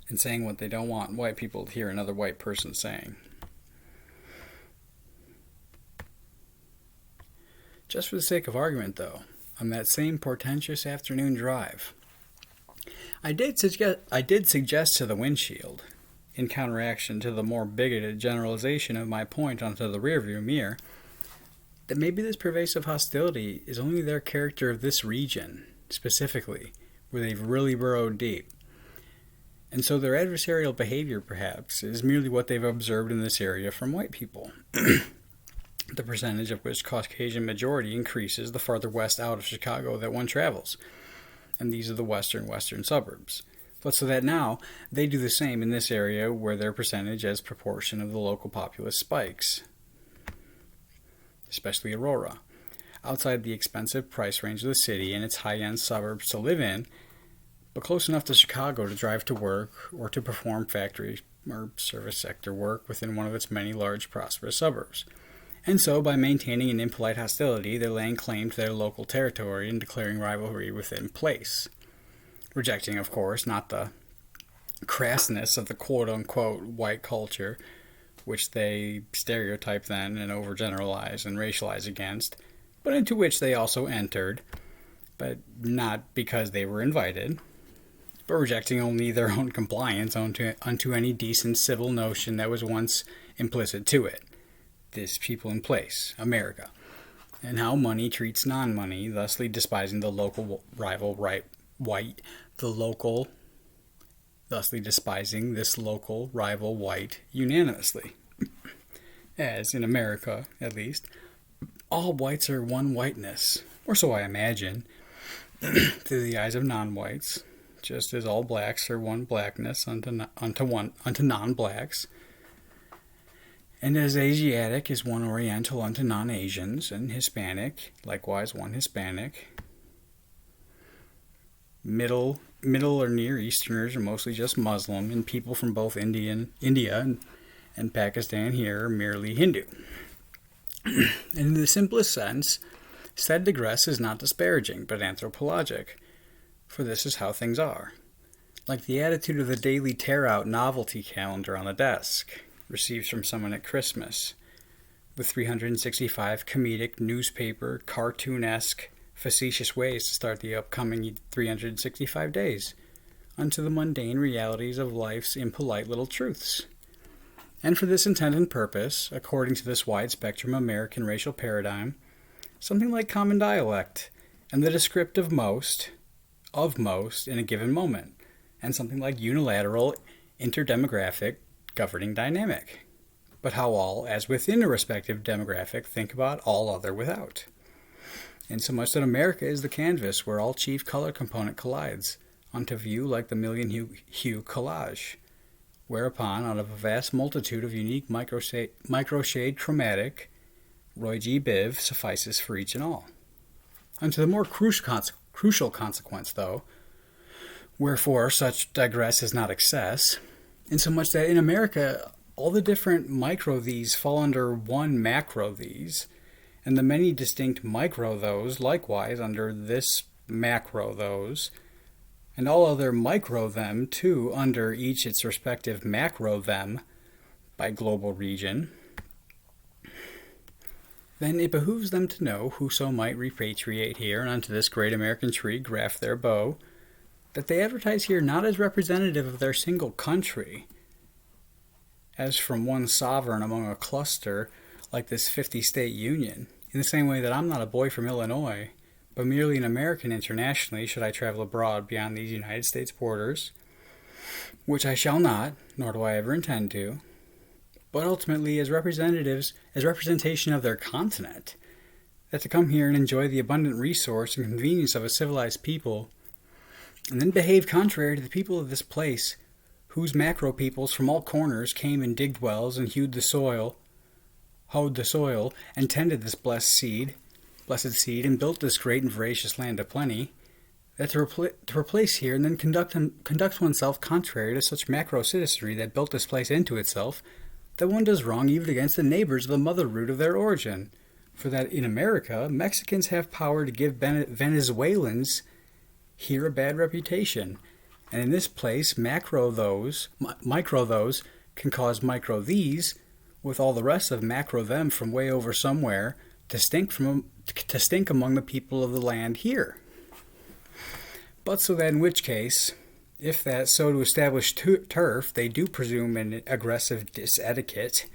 and saying what they don't want white people to hear another white person saying. Just for the sake of argument, though, on that same portentous afternoon drive, I did suggest to the windshield, in counteraction to the more bigoted generalization of my point onto the rearview mirror, that maybe this pervasive hostility is only their character of this region, specifically, where they've really burrowed deep. And so their adversarial behavior, perhaps, is merely what they've observed in this area from white people, the percentage of which Caucasian majority increases the farther west out of Chicago that one travels. And these are the western suburbs. But so that now they do the same in this area where their percentage as proportion of the local populace spikes, especially Aurora. Outside the expensive price range of the city and its high-end suburbs to live in, but close enough to Chicago to drive to work or to perform factory or service sector work within one of its many large prosperous suburbs. And so, by maintaining an impolite hostility, they're laying claim to their local territory and declaring rivalry within place. Rejecting, of course, not the crassness of the quote-unquote white culture, which they stereotype then and overgeneralize and racialize against, but into which they also entered, but not because they were invited, but rejecting only their own compliance unto any decent civil notion that was once implicit to it. This people in place, America, and how money treats non-money, thusly despising the local rival thusly despising this local rival white unanimously. As, in America, at least, all whites are one whiteness, or so I imagine, through the eyes of non-whites, just as all blacks are one blackness unto non-blacks, and as Asiatic is one Oriental unto non-Asians, and Hispanic, likewise one Hispanic. Middle or Near Easterners are mostly just Muslim, and people from both India and Pakistan here are merely Hindu. And in the simplest sense, said digress is not disparaging, but anthropologic, for this is how things are. Like the attitude of the daily tear-out novelty calendar on the desk, received from someone at Christmas, with 365 comedic, newspaper, cartoon-esque, facetious ways to start the upcoming 365 days, unto the mundane realities of life's impolite little truths. And for this intent and purpose, according to this wide-spectrum American racial paradigm, something like common dialect, and the descriptive most in a given moment, and something like unilateral, interdemographic, governing dynamic, but how all, as within a respective demographic, think about all other without. Insomuch that America is the canvas where all chief color component collides, onto view like the million hue collage, whereupon, out of a vast multitude of unique microshade chromatic, Roy G. Biv suffices for each and all. Unto the more crucial consequence, though, wherefore such digress is not excess, insomuch that in America, all the different micro-these fall under one macro-these, and the many distinct micro-those likewise under this macro-those, and all other micro-them, too, under each its respective macro-them by global region, then it behooves them to know whoso might repatriate here and unto this great American tree graft their bow, that they advertise here not as representative of their single country, as from one sovereign among a cluster like this 50-state union, in the same way that I'm not a boy from Illinois, but merely an American internationally should I travel abroad beyond these United States borders, which I shall not, nor do I ever intend to, but ultimately as representation of their continent, that to come here and enjoy the abundant resource and convenience of a civilized people, and then behave contrary to the people of this place, whose macro peoples from all corners came and digged wells and hoed the soil, and tended this blessed seed, and built this great and voracious land of plenty, that to replace here and then conduct oneself contrary to such macro citizenry that built this place into itself, that one does wrong even against the neighbors of the mother root of their origin, for that in America Mexicans have power to give Venezuelans here a bad reputation, And in this place, micro those can cause micro these, with all the rest of macro them from way over somewhere to stink among the people of the land here. But so that in which case, if that so to establish turf, they do presume an aggressive disetiquette,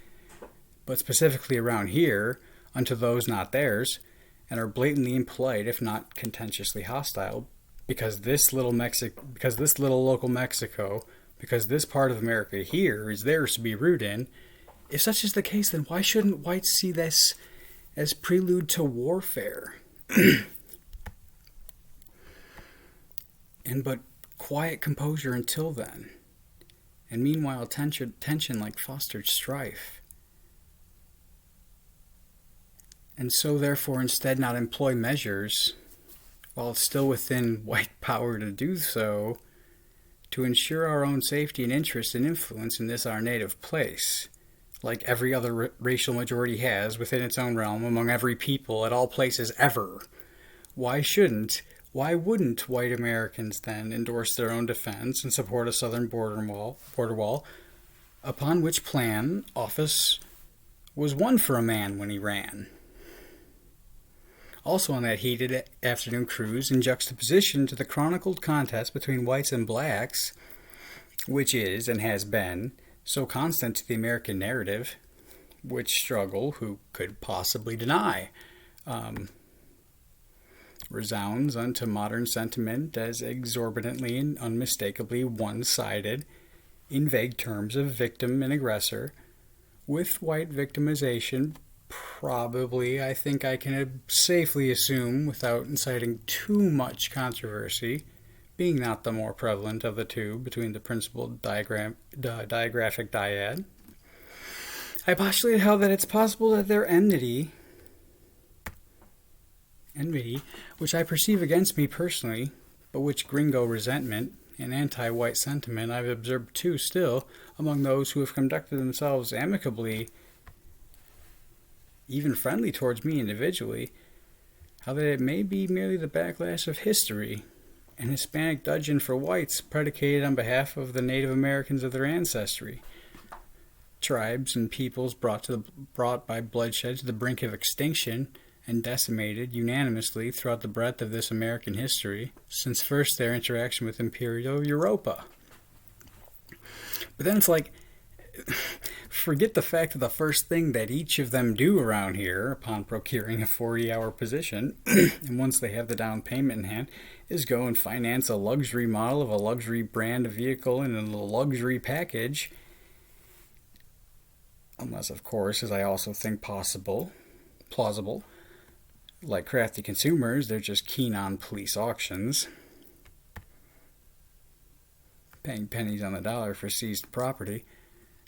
but specifically around here, unto those not theirs, and are blatantly impolite, if not contentiously hostile, because this little local Mexico, because this part of America here is theirs to be rude in. If such is the case, then why shouldn't whites see this as prelude to warfare? And but quiet composure until then, and meanwhile tension like fostered strife. And so therefore instead not employ measures, while it's still within white power to do so, to ensure our own safety and interest and influence in this our native place, like every other racial majority has within its own realm among every people at all places ever. Why wouldn't white Americans then endorse their own defense and support a southern border wall, upon which plan office was won for a man when he ran? Also on that heated afternoon cruise, in juxtaposition to the chronicled contest between whites and blacks, which is and has been so constant to the American narrative, which struggle, who could possibly deny, resounds unto modern sentiment as exorbitantly and unmistakably one-sided in vague terms of victim and aggressor, with white victimization probably, I think I can safely assume, without inciting too much controversy, being not the more prevalent of the two between the principal diagraphic dyad. I postulate how that it's possible that their enmity, which I perceive against me personally, but which gringo resentment and anti-white sentiment I've observed too still among those who have conducted themselves amicably, even friendly towards me individually, how that it may be merely the backlash of history, an Hispanic dudgeon for whites predicated on behalf of the Native Americans of their ancestry, tribes and peoples brought by bloodshed to the brink of extinction and decimated unanimously throughout the breadth of this American history, since first their interaction with Imperial Europa. But then it's like, forget the fact that the first thing that each of them do around here, upon procuring a 40-hour position, and once they have the down payment in hand, is go and finance a luxury model of a luxury brand of vehicle in a luxury package. Unless, of course, as I also think plausible, like crafty consumers, they're just keen on police auctions, paying pennies on the dollar for seized property.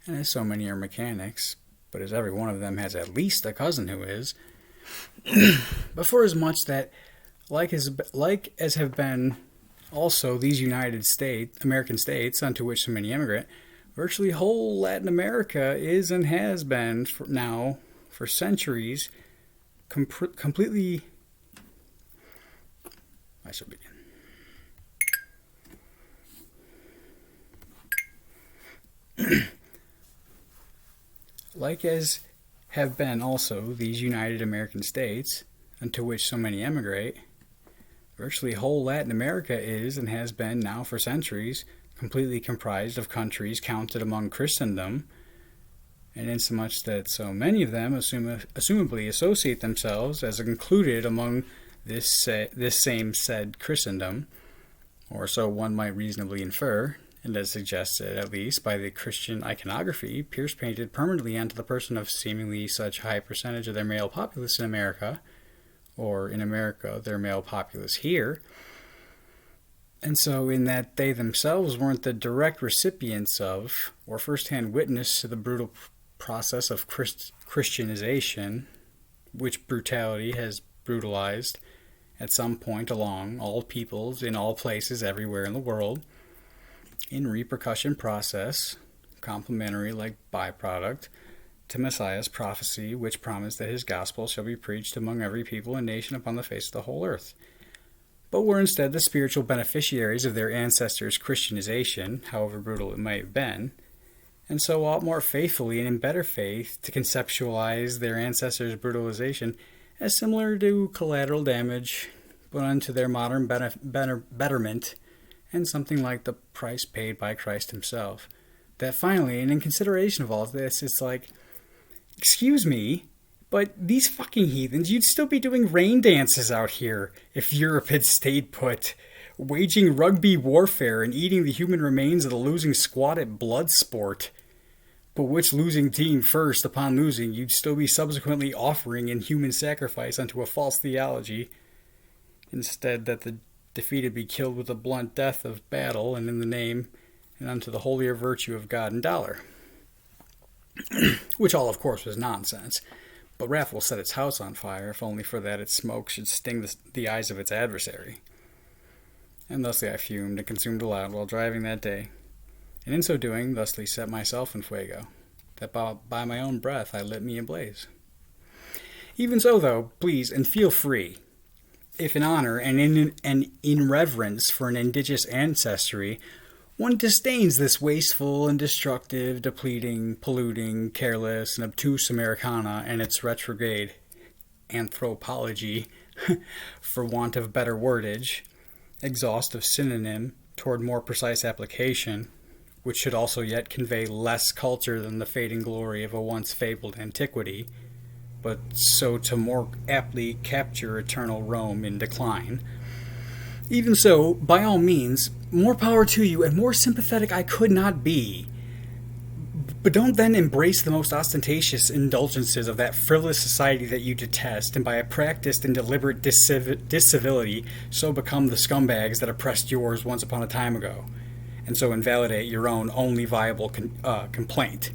And as so many are mechanics, but as every one of them has at least a cousin who is, but for as much that, like as have been also these American states unto which so many emigrate, virtually whole Latin America is and has been for centuries completely. I shall begin. Like as have been also these United American States, unto which so many emigrate, virtually whole Latin America is and has been now for centuries completely comprised of countries counted among Christendom, and insomuch that so many of them assumably associate themselves as included among this same said Christendom, or so one might reasonably infer, and as suggested at least by the Christian iconography Pierce painted permanently onto the person of seemingly such high percentage of their male populace in America, or in America their male populace here. And so in that they themselves weren't the direct recipients of, or first-hand witness to the brutal process of Christianization, which brutality has brutalized at some point along all peoples in all places everywhere in the world, in repercussion process, complementary like byproduct, to Messiah's prophecy, which promised that his gospel shall be preached among every people and nation upon the face of the whole earth. but were instead the spiritual beneficiaries of their ancestors' Christianization, however brutal it might have been, and so ought more faithfully and in better faith to conceptualize their ancestors' brutalization as similar to collateral damage, but unto their modern betterment, and something like the price paid by Christ himself. That finally, and in consideration of all this, it's like, excuse me, but these fucking heathens, you'd still be doing rain dances out here if Europe had stayed put, waging rugby warfare and eating the human remains of the losing squad at Bloodsport. But which losing team first, upon losing, you'd still be subsequently offering in human sacrifice unto a false theology, instead that the defeated be killed with the blunt death of battle and in the name and unto the holier virtue of God and dollar. Which all, of course, was nonsense. But wrath will set its house on fire, if only for that its smoke should sting the eyes of its adversary. And thusly I fumed and consumed aloud while driving that day, and in so doing thusly set myself in fuego, that by my own breath I lit me ablaze. Even so, though, please, and feel free, if in honor and in reverence for an indigenous ancestry, one disdains this wasteful and destructive, depleting, polluting, careless, and obtuse Americana and its retrograde anthropology, for want of better wordage, exhaustive synonym toward more precise application, which should also yet convey less culture than the fading glory of a once fabled antiquity, but so to more aptly capture eternal Rome in decline. Even so, by all means, more power to you, and more sympathetic I could not be. But don't then embrace the most ostentatious indulgences of that frivolous society that you detest, and by a practiced and deliberate discivility so become the scumbags that oppressed yours once upon a time ago, and so invalidate your own only viable complaint.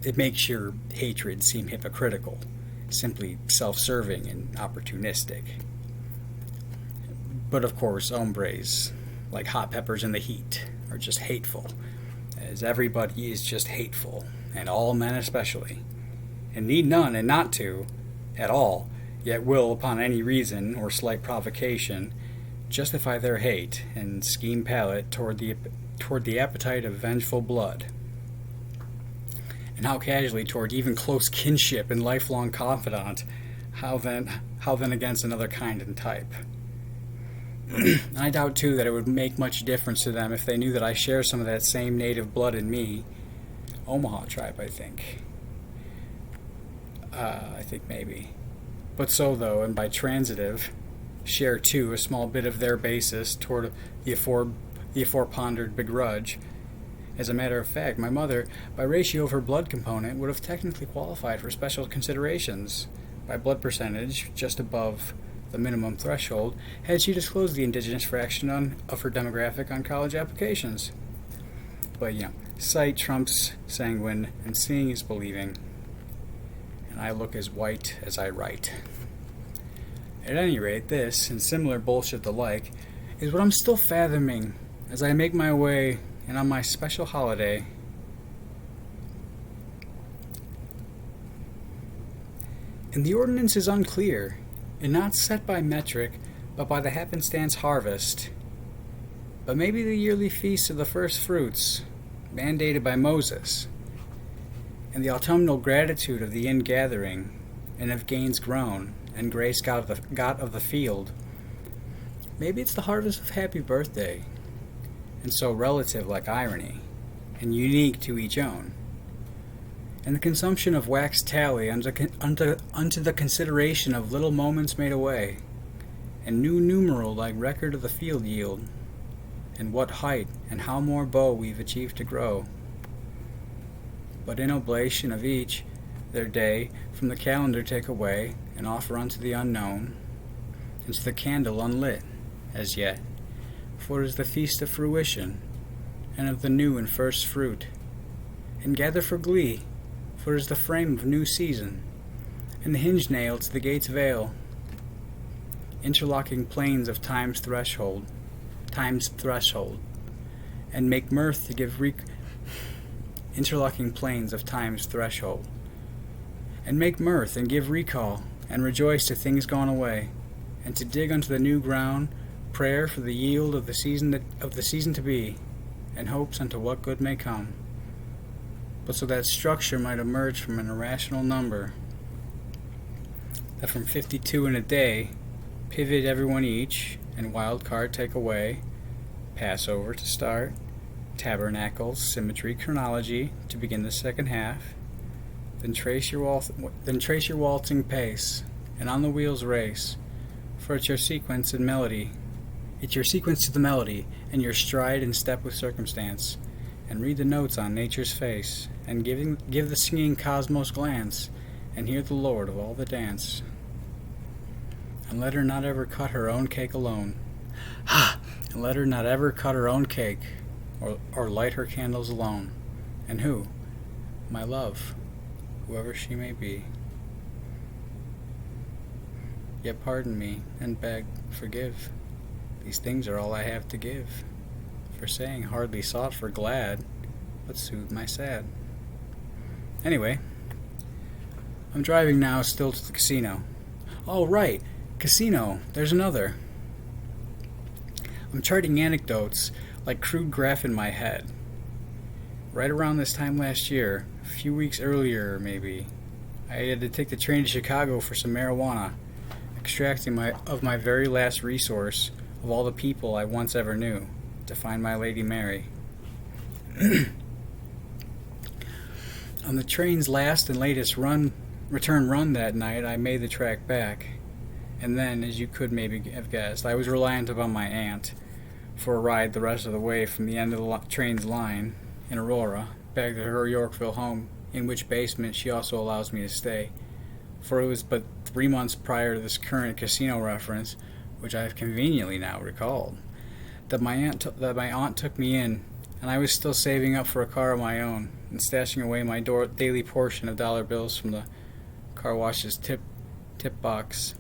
It makes your hatred seem hypocritical, simply self-serving and opportunistic. But of course, hombres, like hot peppers in the heat, are just hateful, as everybody is just hateful, and all men especially, and need none and not to, at all, yet will, upon any reason or slight provocation, justify their hate and scheme palate toward the appetite of vengeful blood. And how casually toward even close kinship and lifelong confidant, how then against another kind and type. I doubt, too, that it would make much difference to them if they knew that I share some of that same native blood in me. Omaha tribe, I think. Maybe. But so, though, and by transitive, share, too, a small bit of their basis toward the aforepondered begrudge. As a matter of fact, my mother, by ratio of her blood component, would have technically qualified for special considerations, by blood percentage, just above the minimum threshold, had she disclosed the indigenous fraction of her demographic on college applications. But, sight trumps sanguine, and seeing is believing, and I look as white as I write. At any rate, this, and similar bullshit the like, is what I'm still fathoming as I make my way, and on my special holiday, and the ordinance is unclear, and not set by metric, but by the happenstance harvest. But maybe the yearly feast of the first fruits, mandated by Moses, and the autumnal gratitude of the ingathering, and of gains grown, and grace God of the field. Maybe it's the harvest of happy birthday, and so relative like irony, and unique to each own. And the consumption of wax tally unto the consideration of little moments made away, and new numeral like record of the field yield, and what height and how more bow we've achieved to grow. But in oblation of each their day from the calendar take away, and offer unto the unknown, and to the candle unlit, as yet, for it is the feast of fruition, and of the new and first fruit, and gather for glee, for it is the frame of new season, and the hinge nail to the gate's veil, interlocking planes of time's threshold, and make mirth to give interlocking planes of time's threshold, and make mirth and give recall, and rejoice to things gone away, and to dig unto the new ground prayer for the yield of the season to be, and hopes unto what good may come. But so that structure might emerge from an irrational number, that from 52 in a day, pivot everyone each, and wild card take away, Passover to start, tabernacles, symmetry, chronology to begin the second half, then trace your waltzing pace, and on the wheels race, for it's your sequence and melody. It's your sequence to the melody, and your stride in step with circumstance, and read the notes on nature's face, and give the singing cosmos glance, and hear the Lord of all the dance. And let her not ever cut her own cake alone. Ha! And let her not ever cut her own cake, or light her candles alone. And who? My love, whoever she may be. Yet pardon me, and beg, forgive. These things are all I have to give. For saying hardly sought for glad, but soothe my sad. Anyway, I'm driving now still to the casino. Oh, right, casino, there's another. I'm charting anecdotes like crude graph in my head. Right around this time last year, a few weeks earlier maybe, I had to take the train to Chicago for some marijuana, extracting my very last resource of all the people I once ever knew, to find my Lady Mary. On the train's last and latest return run that night, I made the track back, and then, as you could maybe have guessed, I was reliant upon my aunt for a ride the rest of the way from the end of the train's line in Aurora back to her Yorkville home, in which basement she also allows me to stay, for it was but 3 months prior to this current casino reference, which I have conveniently now recalled, that my aunt took me in, and I was still saving up for a car of my own and stashing away my daily portion of dollar bills from the car wash's tip box.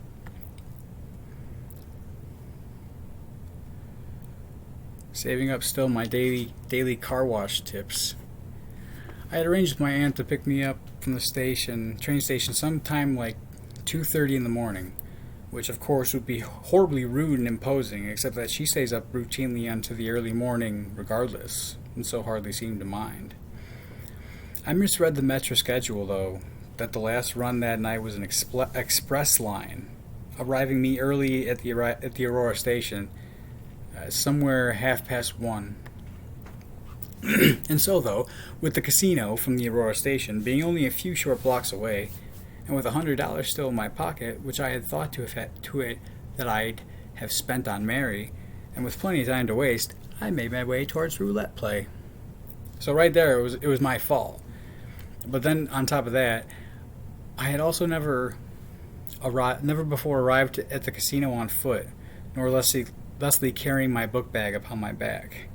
Saving up still my daily car wash tips. I had arranged with my aunt to pick me up from the train station sometime like 2:30 in the morning, which of course would be horribly rude and imposing, except that she stays up routinely unto the early morning regardless, and so hardly seemed to mind. I misread the Metro schedule, though, that the last run that night was an express line, arriving me early at the Aurora station, somewhere 1:30. And so, though, with the casino from the Aurora station being only a few short blocks away, and with $100 still in my pocket, which I had thought that I'd have spent on Mary, and with plenty of time to waste, I made my way towards roulette play. So right there, it was my fault. But then, on top of that, I had also never before arrived at the casino on foot, nor thusly carrying my book bag upon my back.